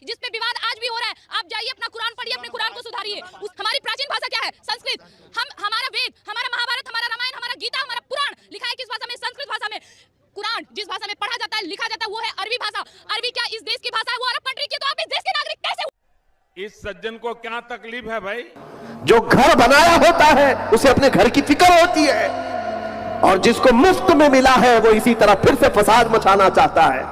जिस पे विवाद आज भी हो रहा है, आप जाइए अपना कुरान पढ़िए, अपने कुरान को सुधारिए। हमारी प्राचीन भाषा क्या है? संस्कृत। हमारा वेद, हमारा महाभारत, हमारा रामायण, हमारा गीता, हमारा पुराण लिखा है किस भाषा में? संस्कृत भाषा में। कुरान जिस भाषा में पढ़ा जाता है, लिखा जाता है, वो है अरबी भाषा। अरबी क्या इस देश की भाषा है? वो अरब कंट्री की। तो आप इस देश के नागरिक कैसे? इस सज्जन को क्या तकलीफ है भाई? जो घर बनाया होता है उसे अपने घर की फिक्र होती है, और जिसको मुफ्त में मिला है वो इसी तरह फिर से फसाद मचाना चाहता है।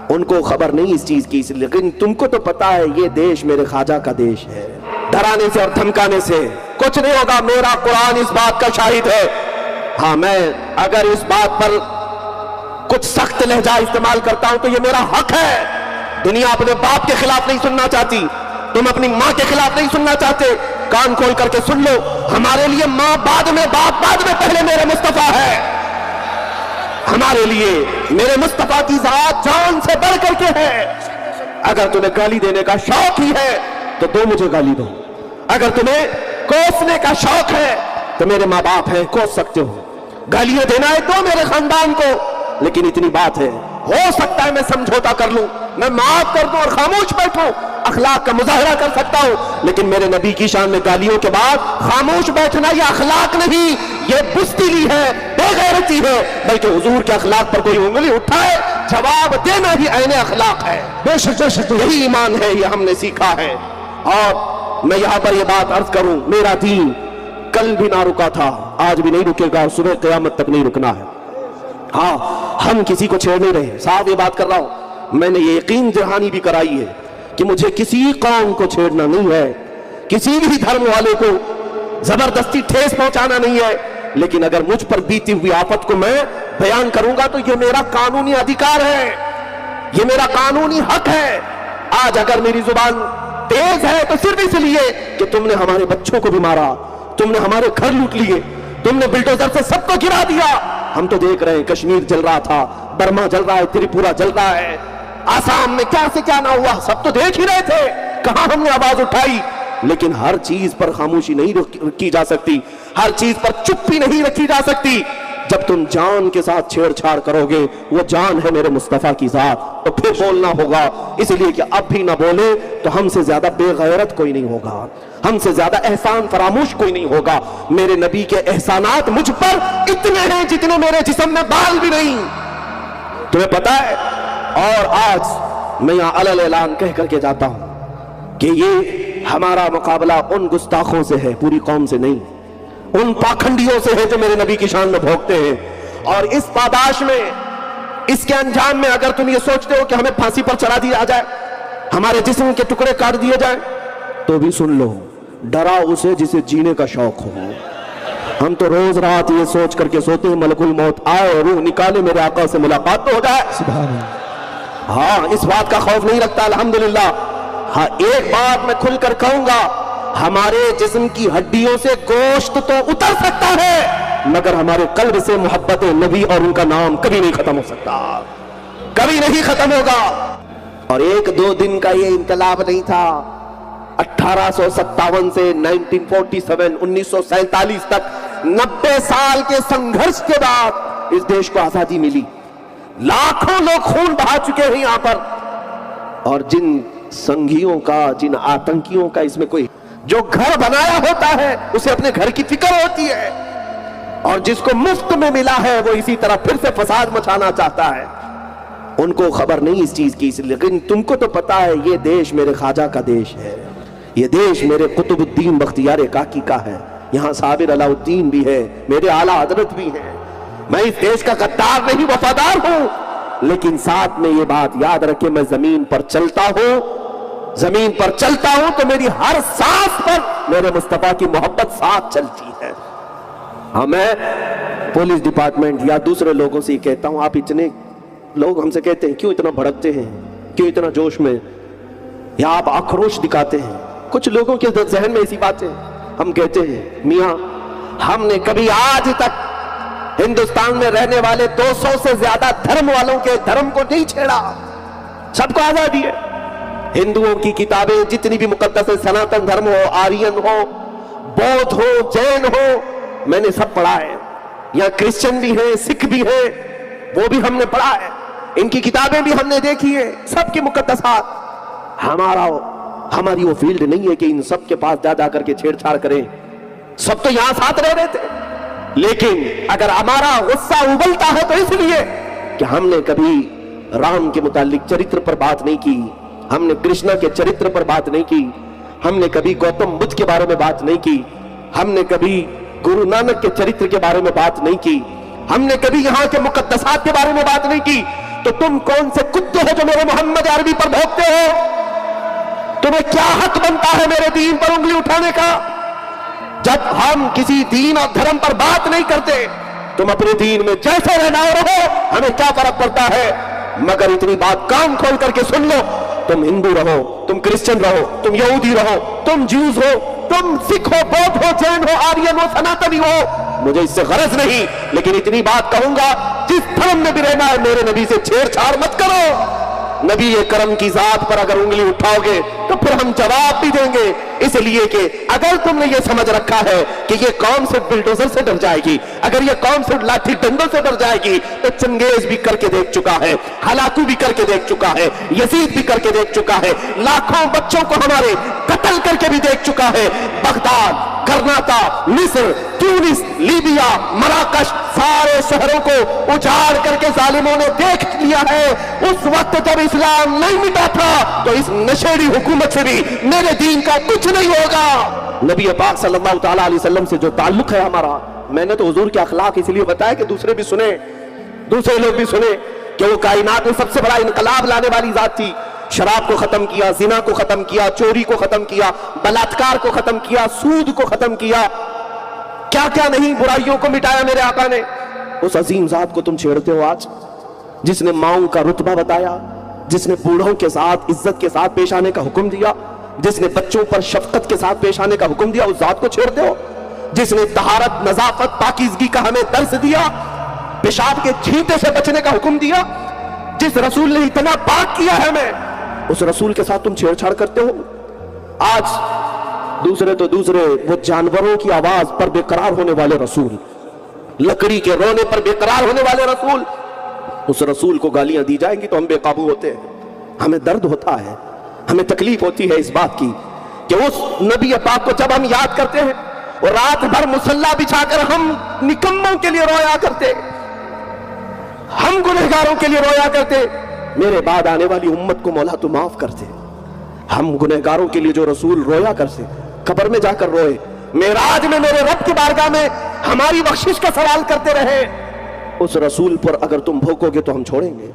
उनको खबर नहीं इस चीज की, लेकिन तुमको तो पता है ये देश मेरे ख्वाजा का देश है। डराने से और धमकाने से कुछ नहीं होगा। मेरा कुरान इस बात का शाहिद है। हाँ, मैं अगर इस बात पर कुछ सख्त लहजा इस्तेमाल करता हूं तो ये मेरा हक है। दुनिया अपने बाप के खिलाफ नहीं सुनना चाहती, तुम अपनी माँ के खिलाफ नहीं सुनना चाहते। कान खोल करके सुन लो, हमारे लिए माँ बाद में, बाप बाद में, पहले मेरे मुस्तफा है। हमारे लिए मेरे मुस्तफा की जात जान से बढ़ करके है। अगर तुम्हें गाली देने का शौक ही है तो दो मुझे गाली दो। अगर तुम्हें कोसने का शौक है तो मेरे माँ बाप हैं, कोस सकते हो। गालियां देना है तो मेरे खानदान को, लेकिन इतनी बात है, हो सकता है मैं समझौता कर लूं, मैं माफ कर दूं और खामोश बैठूं, अखलाक का मुजाहरा कर सकता हूं। लेकिन मेरे नबी की शान में गालियों के बाद खामोश बैठना ये अखलाक नहीं, ये बुस्तिली है, बेगैरती है। बल्कि हुजूर के अखलाक पर कोई उंगली उठाए, जवाब देना ही ऐने अखलाक है। बेशक यही ईमान है, ये हमने सीखा है। और मैं यहां पर ये बात अर्ज करूं, मेरा दीन कल भी ना रुका था, आज भी नहीं रुकेगा और सुबह क़यामत तक नहीं रुकना है। हाँ, हम किसी को छेड़ नहीं रहे, साफ ये बात कर रहा हूं। मैंने ये यकीन जहानी भी कराई है कि मुझे किसी कौम को छेड़ना नहीं है, किसी भी धर्म वाले को जबरदस्ती ठेस पहुंचाना नहीं है। लेकिन अगर मुझ पर बीती हुई आफत को मैं बयान करूंगा तो ये मेरा कानूनी अधिकार है, ये मेरा कानूनी हक है। आज अगर मेरी जुबान तेज है तो सिर्फ इसलिए कि तुमने हमारे बच्चों को भी मारा, तुमने हमारे घर लूट लिए, तुमने बुलडोजर से सबको गिरा दिया। हम तो देख रहे हैं, कश्मीर जल रहा था, बर्मा जल रहा है, त्रिपुरा जल रहा है, आसाम में क्या से क्या ना हुआ, सब तो देख ही रहे थे। कहां हमने आवाज उठाई? लेकिन हर चीज पर खामोशी नहीं रखी जा सकती, हर चीज पर चुप्पी नहीं रखी जा सकती। जब तुम जान के साथ छेड़छाड़ करोगे, वो जान है मेरे मुस्तफा की जात, तो फिर बोलना होगा। इसलिए कि अब भी ना बोले तो हमसे ज्यादा बेगैरत कोई नहीं होगा, हमसे ज्यादा एहसान फरामोश कोई नहीं होगा। मेरे नबी के एहसानात मुझ पर इतने हैं जितने मेरे जिस्म में बाल भी नहीं, तुम्हें पता है। और आज मैं यहां अलल ऐलान कह करके जाता हूं कि ये हमारा मुकाबला उन गुस्ताखों से है, पूरी कौम से नहीं, उन पाखंडियों से है जो मेरे नबी की शान में भोंकते हैं। और इस पादाश में, इसके अंजाम में अगर तुम ये सोचते हो कि हमें फांसी पर चढ़ा दिया जाए, हमारे जिस्म के टुकड़े काट दिए जाए, तो भी सुन लो, डरा उसे जिसे जीने का शौक हो। हम तो रोज रात ये सोच करके सोते हैं मलकुल मौत आए, रूह निकाले, मेरे आका से मुलाकात तो हो जाए। हाँ, इस बात का खौफ नहीं रखता अल्हम्दुलिल्लाह। हाँ, एक बात मैं खुलकर कहूंगा, हमारे जिस्म की हड्डियों से गोश्त तो उतर सकता है, मगर हमारे कल्ब से मोहब्बत नबी और उनका नाम कभी नहीं खत्म हो सकता, कभी नहीं खत्म होगा। और एक दो दिन का ये इनकलाब नहीं था। 1857 से 1947 तक 90 साल के संघर्ष के बाद इस देश को आजादी मिली। लाखों लोग खून बहा चुके हैं यहां पर, और जिन संघियों का, जिन आतंकियों का इसमें कोई, जो घर बनाया होता है उसे अपने घर की फिक्र होती है, और जिसको मुफ्त में मिला है वो इसी तरह फिर से फसाद मचाना चाहता है। उनको खबर नहीं इस चीज की, लेकिन तुमको तो पता है ये देश मेरे ख्वाजा का देश है, ये देश मेरे कुतुबुद्दीन बख्तियार काकी का है। यहाँ साबिर अलाउद्दीन भी है, मेरे आला हजरत भी हैं। मैं इस देश का गद्दार नहीं, वफादार हूं। लेकिन साथ में ये बात याद रखे, मैं जमीन पर चलता हूं, जमीन पर चलता हूं तो मेरी हर सांस पर मेरे मुस्तफा की मोहब्बत साथ चलती है। हाँ, मैं पुलिस डिपार्टमेंट या दूसरे लोगों से कहता हूं, आप इतने लोग हमसे कहते हैं क्यों इतना भड़कते हैं, क्यों इतना जोश में, या आप आक्रोश दिखाते हैं। कुछ लोगों के जहन में ऐसी बातें, हम कहते हैं मियां हमने कभी आज तक हिंदुस्तान में रहने वाले 200 से ज्यादा धर्म वालों के धर्म को नहीं छेड़ा, सबको आजादी है। हिंदुओं की किताबें जितनी भी मुकद्दस है, सनातन धर्म हो, आर्यन हो, बौद्ध हो, जैन हो, मैंने सब पढ़ा है। यहाँ क्रिश्चियन भी है, सिख भी है, वो भी हमने पढ़ा है, इनकी किताबें भी हमने देखी है, सबकी मुकद्दसात। हमारी वो फील्ड नहीं है कि इन सब के पास जा जा करके छेड़छाड़ करें। सब तो यहां साथ रह रहे थे, लेकिन अगर हमारा गुस्सा उबलता है तो इसलिए कि हमने कभी राम के मुतालिक चरित्र पर बात नहीं की, हमने कृष्णा के चरित्र पर बात नहीं की, हमने कभी गौतम बुद्ध के बारे में बात नहीं की, हमने कभी गुरु नानक के चरित्र के बारे में बात नहीं की, हमने कभी यहां के मुकद्दसात के बारे में बात नहीं की। तो तुम कौन से कुत्ते हो जो मेरे मोहम्मद अरबी पर भौंकते हो? तुम्हें क्या हक बनता है मेरे दीन पर उंगली उठाने का? जब हम किसी दीन और धर्म पर बात नहीं करते, तुम अपने दीन में जैसे रहना रहो, हमें क्या फर्क पड़ता है? मगर इतनी बात कान खोल करके सुन लो, तुम हिंदू रहो, तुम क्रिश्चियन रहो, तुम यहूदी रहो, तुम ज्यूज हो, तुम सिख हो, बौद्ध हो, जैन हो, आर्यन हो, सनातनी हो, मुझे इससे गरज नहीं, लेकिन इतनी बात कहूंगा, जिस धर्म में भी रहना है मेरे नबी से छेड़छाड़ मत करो। नबी ये करम की जात पर अगर उंगली उठाओगे तो फिर हम जवाब भी देंगे। इसलिए कि अगर तुमने ये समझ रखा है कि ये कौम सिर्फ बिल्डोजर से डर जाएगी, अगर ये कौम सिर्फ लाठी डंडों से डर जाएगी, तो चंगेज भी करके देख चुका है, हलाकू भी करके देख चुका है, यजीद भी करके देख चुका है, लाखों बच्चों को हमारे कत्ल करके भी देख चुका है। बगदाद, कर्नाटा, मिस्र, ट्यूनिस, लीबिया, मराकश, सारे शहरों को उजाड़ करके जालिमों ने देख लिया है। उस वक्त जब इस्लाम नहीं मिटा था तो इस नशेड़ी हुकूमत से भी मेरे दीन का कुछ नहीं होगा। नबी पाक सल्लल्लाहु तआला अलैहि वसल्लम से जो ताल्लुक है हमारा, मैंने तो हुजूर के अखलाक इसलिए बताया कि दूसरे भी सुने, दूसरे लोग भी सुने कि वो कायनात में सबसे बड़ा इनकलाब लाने वाली जात थी। शराब को खत्म किया, जिना को खत्म किया, चोरी को खत्म किया, बलात्कार को खत्म किया, सूद को खत्म किया, क्या क्या नहीं बुराइयों को मिटाया मेरे आका ने। उस अजीम जात को तुम छेड़ते हो आज, जिसने माओं का रुतबा बताया, जिसने बूढ़ों के साथ इज्जत के साथ पेश आने का हुक्म दिया, जिसने बच्चों पर शफकत के साथ पेश आने का हुक्म दिया, उस जात को छेड़ते हो। जिसने तहारत, नजाफत, पाकीज़गी का हमें दर्स दिया, पेशाब के छींटे से बचने का हुक्म दिया, जिस रसूल ने इतना पाक किया है हमें, उस रसूल के साथ तुम छेड़छाड़ करते हो। आज दूसरे तो दूसरे, वो जानवरों की आवाज पर बेकरार होने वाले रसूल, लकड़ी के रोने पर बेकरार होने वाले रसूल, उस रसूल को गालियां दी जाएंगी तो हम बेकाबू होते हैं। हमें दर्द होता है, हमें तकलीफ होती है इस बात की कि उस नबी पाक को जब हम याद करते हैं और रात भर मुसल्ला बिछाकर हम निकम्मों के लिए रोया करते, हम गुनहगारों के लिए रोया करते, मेरे बाद आने वाली उम्मत को मौला तू माफ कर दे। हम गुनहगारों के लिए जो रसूल रोया करते, कब्र में जाकर रोए, मेराज में मेरे रब की बारगाह में हमारी बख्शिश का सवाल करते रहे, उस रसूल पर अगर तुम भोंकोगे तो हम छोड़ेंगे।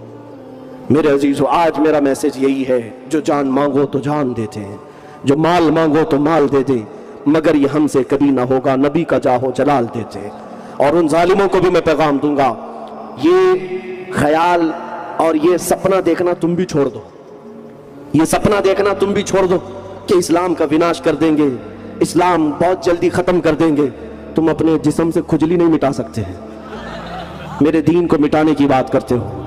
मेरे अजीजों, आज मेरा मैसेज यही है, जो जान मांगो तो जान देते हैं, जो माल मांगो तो माल दे दे, मगर ये हमसे कभी ना होगा, नबी का जाहो जलाल देते। और उन जालिमों को भी मैं पैगाम दूंगा, ये ख्याल और ये सपना देखना तुम भी छोड़ दो, ये सपना देखना तुम भी छोड़ दो कि इस्लाम का विनाश कर देंगे, इस्लाम बहुत जल्दी खत्म कर देंगे। तुम अपने जिस्म से खुजली नहीं मिटा सकते हैं, मेरे दीन को मिटाने की बात करते हो।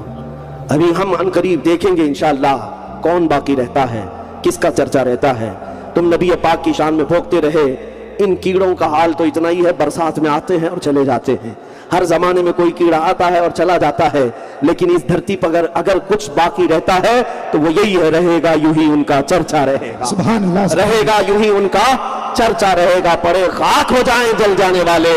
अभी हम अनकरीब देखेंगे इंशाअल्लाह कौन बाकी रहता है, किसका चर्चा रहता है। तुम नबी पाक की शान में भोंकते रहे, इन कीड़ों का हाल तो इतना ही है, बरसात में आते हैं और चले जाते हैं, हर जमाने में कोई कीड़ा आता है और चला जाता है, लेकिन इस धरती पर अगर कुछ बाकी रहता है तो वो यही है, रहेगा यूं ही उनका चर्चा रहेगा, सुभान अल्लाह, रहेगा यूं ही उनका चर्चा रहेगा। पड़े खाक हो जाएं जल जाने वाले,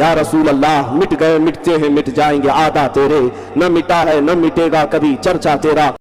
या रसूल अल्लाह, मिट गए मिटते हैं मिट जाएंगे आदा तेरे, न मिटा है न मिटेगा कभी चर्चा तेरा।